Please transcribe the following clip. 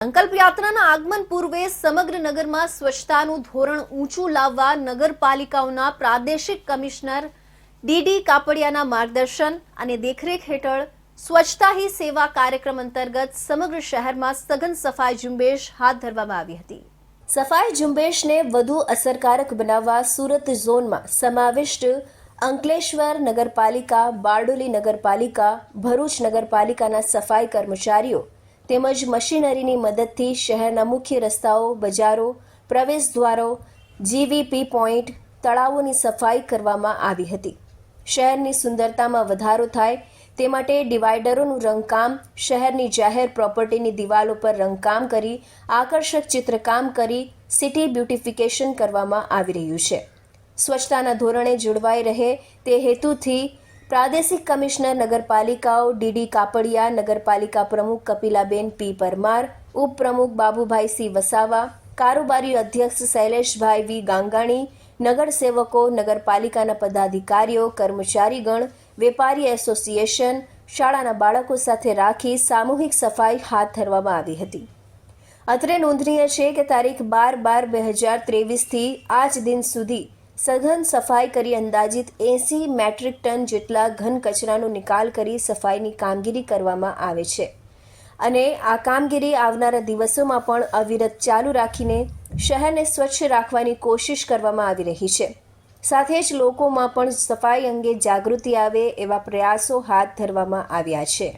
સંકલ્પ યાત્રાના આગમન પૂર્વે સમગ્ર નગરમાં સ્વચ્છતાનું ધોરણ ઊંચું લાવવા નગરપાલિકાઓના પ્રાદેશિક કમિશનર ડીડી કાપડિયાના માર્ગદર્શન અને દેખરેખ હેઠળ સ્વચ્છતા હી સેવા કાર્યક્રમ અંતર્ગત સમગ્ર શહેરમાં સઘન સફાઈ ઝુંબેશ હાથ ધરવામાં આવી હતી। સફાઈ ઝુંબેશને વધુ અસરકારક બનાવવા સુરત ઝોનમાં સમાવિષ્ટ અંકલેશ્વર નગરપાલિકા, બારડોલી નગરપાલિકા, ભરૂચ નગરપાલિકાના સફાઈ કર્મચારીઓ તેમજ મશીનરીની મદદથી શહેરના મુખ્ય રસ્તાઓ, બજારો, પ્રવેશદ્વારો, જીવીપી પોઈન્ટ, તળાવોની સફાઈ કરવામાં આવી હતી। શહેરની સુંદરતામાં વધારો થાય તે માટે ડિવાઇડરોનું રંગકામ, શહેરની જાહેર પ્રોપર્ટીની દિવાલો પર રંગકામ કરી આકર્ષક ચિત્રકામ કરી સિટી બ્યુટિફિકેશન કરવામાં આવી રહ્યું છે। સ્વચ્છતાના ધોરણે જળવાઈ રહે તે હેતુથી પ્રાદેશિક કમિશનર નગરપાલિકાઓ ડીડી કાપડિયા, નગરપાલિકા પ્રમુખ કપિલાબેન પી પરમાર, ઉપપ્રમુખ બાબુભાઈ સી વસાવા, કારોબારી અધ્યક્ષ શૈલેષભાઈ વી ગાંગાણી, નગરસેવકો, નગરપાલિકાના પદાધિકારીઓ, કર્મચારીગણ, વેપારી એસોસિએશન, શાળાના બાળકો સાથે રાખી સામૂહિક સફાઈ હાથ ધરવામાં આવી હતી। અત્રે નોંધનીય છે કે તારીખ 12/12/2023થી આજ દિન સુધી સઘન સફાઈ કરી અંદાજિત 80 મેટ્રિક ટન જેટલા ઘન કચરાનો નિકાલ કરી સફાઈની કામગીરી કરવામાં આવે છે અને આ કામગીરી આવનારા દિવસોમાં પણ અવિરત ચાલુ રાખીને શહેરને સ્વચ્છ રાખવાની કોશિશ કરવામાં આવી રહી છે। સાથે જ લોકોમાં પણ સફાઈ અંગે જાગૃતિ આવે એવા પ્રયાસો હાથ ધરવામાં આવ્યા છે।